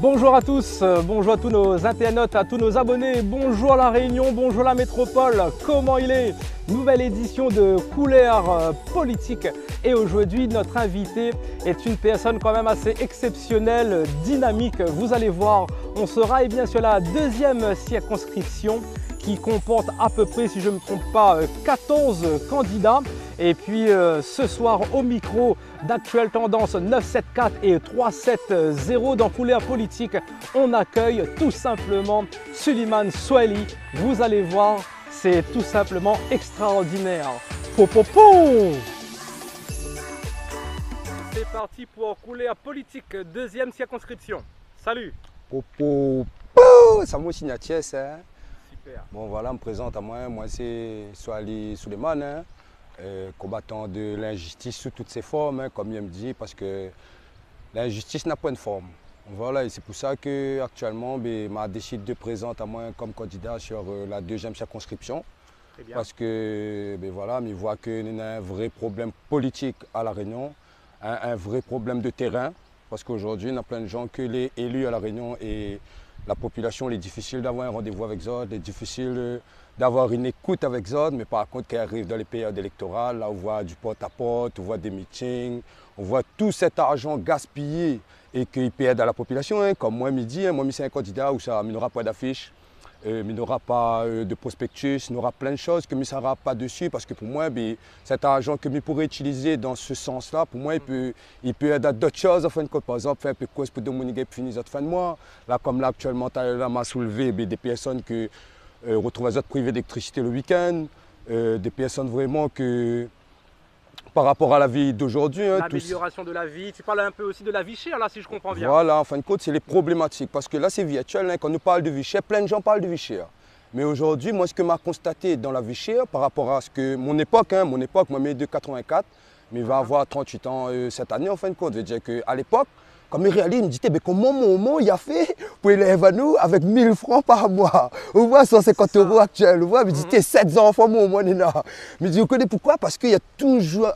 Bonjour à tous, bonjour à tous nos internautes, à tous nos abonnés, bonjour la Réunion, bonjour la métropole, comment il est? Nouvelle édition de Couleurs Politiques et aujourd'hui notre invité est une personne quand même assez exceptionnelle, dynamique. Vous allez voir, on sera sur la deuxième circonscription qui comporte à peu près, si je ne me trompe pas, 14 candidats. Et puis ce soir au micro d'Actuelle Tendance 974 et 370 dans Couleurs Politiques, on accueille tout simplement Suleiman Souaili. Vous allez voir, c'est tout simplement extraordinaire. Popopo! C'est parti pour Couleurs Politiques, deuxième circonscription. Salut! Popopo! Ça m'a signature ça. Super. Bon voilà, je me présente à moi c'est Souaili Suleiman. Combattant de l'injustice sous toutes ses formes, comme il me dit, parce que l'injustice n'a pas une forme. Voilà, et c'est pour ça qu'actuellement, je décidé de présenter à moi comme candidat sur la deuxième circonscription. Parce que voilà, je vois qu'il y a un vrai problème politique à La Réunion, un vrai problème de terrain, parce qu'aujourd'hui, il y a plein de gens que les élus à La Réunion et la population, il est difficile d'avoir un rendez-vous avec eux, il est difficile d'avoir une écoute avec eux, mais par contre, quand ils arrivent dans les périodes électorales, là, on voit du porte-à-porte, on voit des meetings, on voit tout cet argent gaspillé et qu'il perd à la population. Hein. Comme moi, moi, c'est un candidat où ça, il n'aura pas d'affiche, il n'aura pas de prospectus, il n'aura plein de choses que il ne sera pas dessus, parce que pour moi, cet argent que je pourrais utiliser dans ce sens-là, pour moi, il peut aider à d'autres choses. En fin de compte, par exemple, faire un peu de cause pour demander pour finir cette fin de mois. Là, comme là, actuellement, là, m'a soulevé des personnes que retrouvent à privées d'électricité le week-end, des personnes vraiment que, par rapport à la vie d'aujourd'hui. Hein, l'amélioration de la vie, tu parles un peu aussi de la vie chère là, si je comprends bien. Voilà, en fin de compte, c'est les problématiques. Parce que là, c'est vie actuelle, hein, quand nous parlons de vie chère, plein de gens parlent de vie chère. Mais aujourd'hui, moi, ce que m'a constaté dans la vie chère, par rapport à ce que mon époque, moi, je suis de 84, mais il va avoir 38 ans cette année, en fin de compte. Je veux dire qu'à l'époque, quand il réalise, il me dit, comment mon il a fait pour élèver à nous avec 1000 francs par mois. Vous voyez, 150 € actuels. Vous voyez, il me dit, 7 enfants, moi, Nina. Il me dit, vous connaissez pourquoi? Parce qu'il y a toujours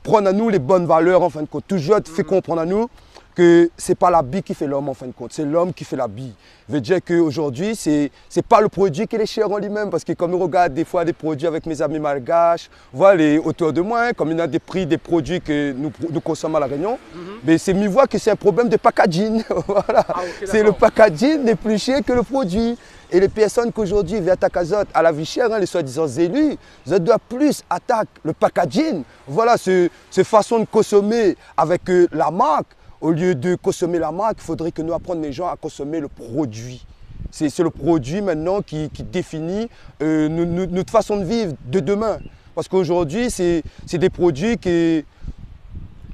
prendre à nous les bonnes valeurs, en fin de compte. Toujours fait comprendre à nous que ce n'est pas l'habit qui fait l'homme, en fin de compte. C'est l'homme qui fait l'habit. Ça veut dire qu'aujourd'hui, ce n'est pas le produit qui est cher en lui-même. Parce que comme je regarde des fois des produits avec mes amis malgaches, voilà, autour de moi, hein, comme il y a des prix des produits que nous consommons à La Réunion, mais c'est mieux voir que c'est un problème de packaging. Voilà. Ah, okay, c'est le packaging n'est plus cher que le produit. Et les personnes qu'aujourd'hui viennent attaquer à la vie chère, hein, les soi-disant élus, ils doivent plus attaquer le packaging. Voilà, cette façon de consommer avec la marque. Au lieu de consommer la marque, il faudrait que nous apprenions les gens à consommer le produit. C'est le produit maintenant qui définit notre façon de vivre de demain. Parce qu'aujourd'hui, c'est des produits qui...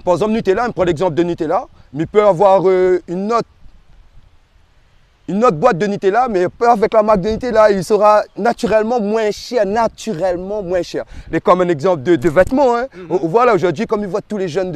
Par exemple, Nutella, on prend l'exemple de Nutella, mais il peut avoir une autre boîte de Nutella, mais avec la marque de Nutella, il sera naturellement moins cher, Et comme un exemple de vêtements, hein. Voilà, aujourd'hui, comme ils voient tous les jeunes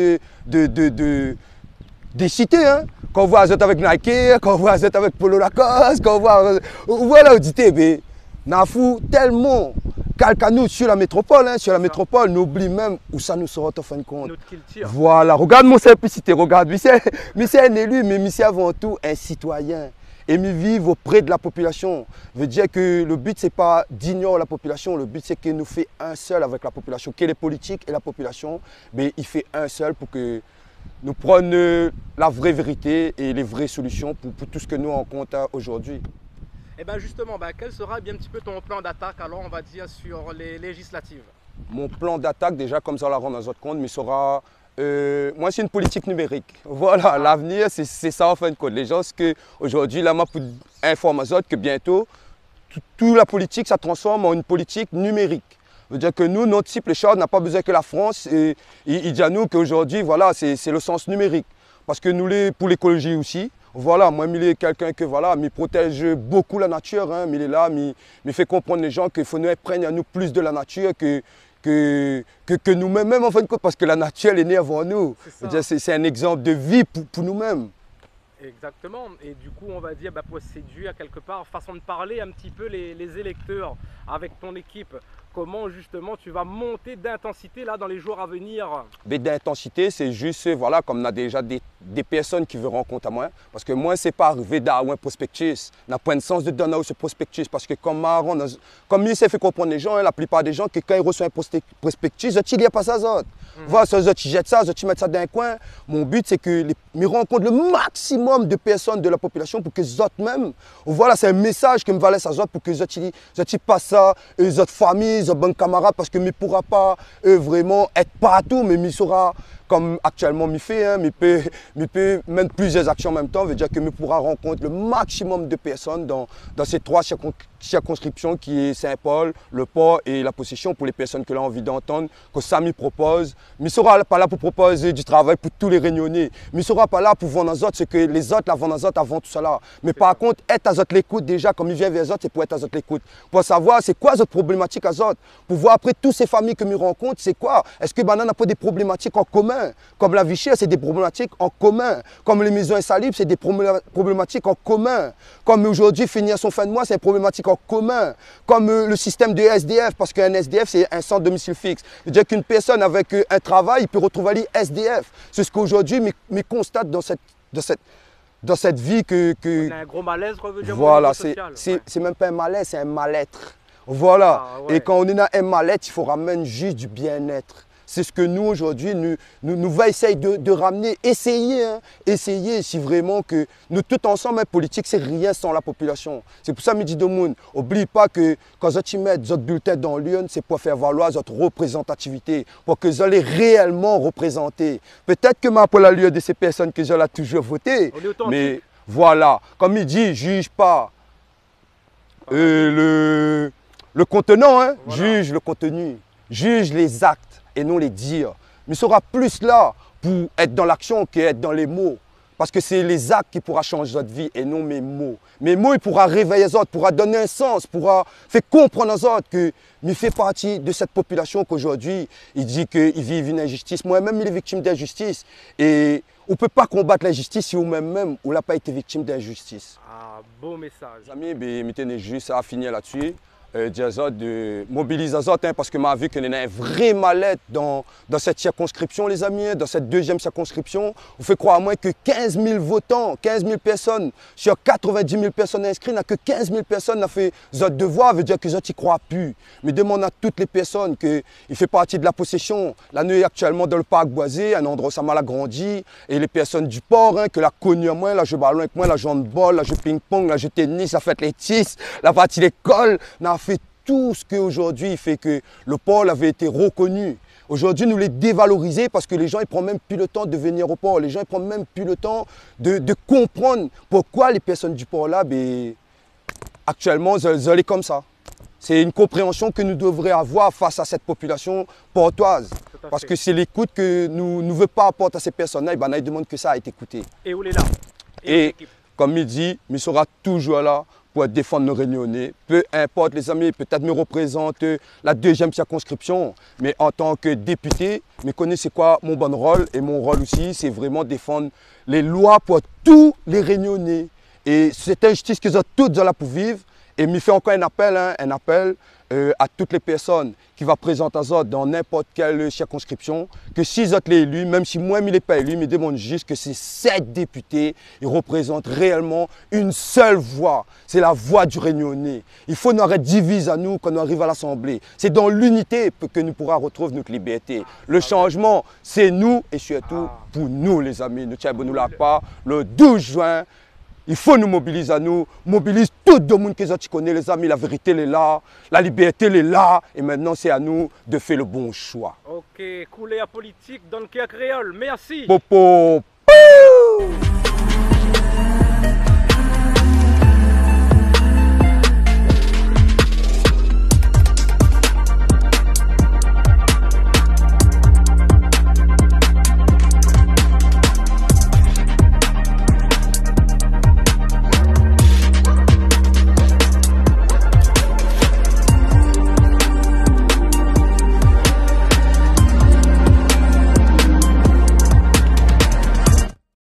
des cités, hein. Quand on voit Azot avec Nike, quand on voit Azot avec Polo Lacoste, quand on voit... Voilà, on dit, mais n'a fou tellement calque nous sur la métropole, hein. Sur la métropole, nous oublie même où ça nous sort en fin de compte. Notre culture. Voilà, regarde mon simplicité, regarde, mais c'est un élu, mais c'est avant tout un citoyen. Et me vivre auprès de la population. Veut dire que le but, ce n'est pas d'ignorer la population, le but, c'est que nous fait un seul avec la population, que les politiques et la population, mais il fait un seul pour que nous prenions la vraie vérité et les vraies solutions pour tout ce que nous rencontrons aujourd'hui. Et bien justement, quel sera bien un petit peu ton plan d'attaque, alors on va dire, sur les législatives? Mon plan d'attaque, déjà, comme ça, on la rend dans notre compte, mais sera... moi, c'est une politique numérique. Voilà, l'avenir, c'est ça en fin de compte. Les gens, aujourd'hui, là, moi, pour informer les autres que bientôt, toute la politique, ça transforme en une politique numérique. Ça veut dire que nous, notre type, les choses, n'a pas besoin que la France. Et il dit à nous qu'aujourd'hui, voilà, c'est le sens numérique. Parce que nous, pour l'écologie aussi, voilà, moi, il est quelqu'un que, voilà, il protège beaucoup la nature. Hein, il est là, il fait comprendre les gens qu'il faut nous imprégner à nous plus de la nature que nous-mêmes, en fin de compte, parce que la nature, elle est née avant nous. C'est un exemple de vie pour nous-mêmes. Exactement, et du coup on va dire pour séduire quelque part, façon de parler un petit peu les électeurs avec ton équipe, comment justement tu vas monter d'intensité là dans les jours à venir? Mais d'intensité, c'est juste, voilà, comme on a déjà des personnes qui veulent rencontrer à moi. Parce que moi, c'est pas arrivé d'un prospectus. N'a pas de sens de donner ce prospectus. Parce que comme Maron, comme il s'est fait comprendre les gens, la plupart des gens, que quand ils reçoivent un prospectus, ils ne pas ça. Voilà, ils jettent ça, ils mettent ça dans un coin. Mon but, c'est que je rencontre le maximum de personnes de la population pour que les autres même, voilà, c'est un message que me valait ça pour que les autres passent ça, les autres familles, les autres bons camarades, parce que je ne pourra pas vraiment être partout, mais il sera comme actuellement je fais, je peux mener plusieurs actions en même temps, veut dire que je pourra rencontrer le maximum de personnes dans ces 3 circonscriptions qui est Saint-Paul, le port et la possession pour les personnes qui ont envie d'entendre, que ça me propose. Mais ne sera pas là pour proposer du travail pour tous les réunionnais. Mais ne sera pas là pour vendre aux autres, c'est que les autres la vendent aux autres avant tout cela. Mais par contre, être à autres l'écoute déjà, comme ils viennent vers les autres, c'est pour être à autres l'écoute. Pour savoir c'est quoi les problématiques à autres. Pour voir après toutes ces familles que je rencontre, c'est quoi? Est-ce que Banane n'a pas des problématiques en commun? Comme la vie chère, c'est des problématiques en commun. Comme les maisons insalubres, c'est des problématiques en commun. Comme aujourd'hui, finir son fin de mois, c'est une problématique en commun. Comme le système de SDF, parce qu'un SDF, c'est un sans domicile fixe. C'est-à-dire qu'une personne avec un travail, il peut retrouver les SDF. C'est ce qu'aujourd'hui, je constate dans cette vie que... On a un gros malaise, voilà, c'est même pas un malaise, c'est un mal-être. Voilà. Ah, ouais. Et quand on est dans un mal-être, il faut ramener juste du bien-être. C'est ce que nous, aujourd'hui, nous va essayer de ramener, essayer si vraiment que nous, tout ensemble, hein, politique, c'est rien sans la population. C'est pour ça que je dis de monde, n'oublie pas que quand tu mets d'autres bulletins dans l'urne, c'est pour faire valoir votre représentativité, pour que vous allez réellement représenter. Peut-être que moi, pour la lieu de ces personnes que j'ai toujours voté, mais voilà, comme il dit, juge pas le contenant, hein, voilà. Juge le contenu, juge les actes et non les dire. Mais il sera plus là pour être dans l'action qu'être dans les mots. Parce que c'est les actes qui pourront changer notre vie et non mes mots. Mes mots, ils pourront réveiller les autres, pourront donner un sens, pourront faire comprendre aux autres que je fais partie de cette population qu'aujourd'hui, il dit qu'il vit une injustice. Moi-même, il est victime d'injustice. Et on ne peut pas combattre l'injustice si vous-même, on n'a pas été victime d'injustice. Ah, beau message. Les amis, je tenais juste à finir là-dessus. De mobiliser les autres, hein, parce que m'a vu qu'il y a un vrai mal-être dans cette circonscription, les amis, dans cette deuxième circonscription. On fait croire à moi que 15 000 votants, 15 000 personnes, sur 90 000 personnes inscrites, n'a que 15 000 personnes qui ont fait leur devoir, veut dire que les autres n'y croient plus. Mais demande à toutes les personnes qu'il fait partie de la possession. Là, nous est actuellement dans le parc Boisé, un endroit où ça m'a grandi, et les personnes du port, hein, que la connu à moi, là je ballon avec moi, là je handball, là je ping-pong, là je tennis, là fait les tis, la partie l'école, fait tout ce qu'aujourd'hui fait que le port avait été reconnu. Aujourd'hui, nous les dévaloriser parce que les gens ne prennent même plus le temps de venir au port. Les gens ne prennent même plus le temps de comprendre pourquoi les personnes du port là, actuellement, elles sont comme ça. C'est une compréhension que nous devrions avoir face à cette population portoise. Parce que c'est l'écoute que nous ne voulons pas apporter à ces personnes-là. Ils demandent que ça a été écouté. Et où est là? Et comme il dit, il sera toujours là pour défendre nos réunionnais. Peu importe les amis, peut-être me représente la deuxième circonscription, mais en tant que député, je connais c'est quoi mon bon rôle, et mon rôle aussi, c'est vraiment défendre les lois pour tous les réunionnais. Et cette injustice qu'ils ont toutes là pour vivre, et me fait encore un appel à toutes les personnes qui vont présenter dans n'importe quelle circonscription, que si ils sont élus, même si moi je ne l'ai pas élu, je demande juste que ces 7 députés ils représentent réellement une seule voix. C'est la voix du Réunionnais. Il faut nous arrêter diviser à nous quand on arrive à l'Assemblée. C'est dans l'unité que nous pourrons retrouver notre liberté. Le changement, c'est nous et surtout pour nous les amis. Nous tiens nous la part le 12 juin. Il faut nous mobiliser à nous, mobilise tout le monde qui connaît les amis, la vérité elle est là, la liberté elle est là, et maintenant c'est à nous de faire le bon choix. Ok, couler à politique dans le cas créole, merci. Popo.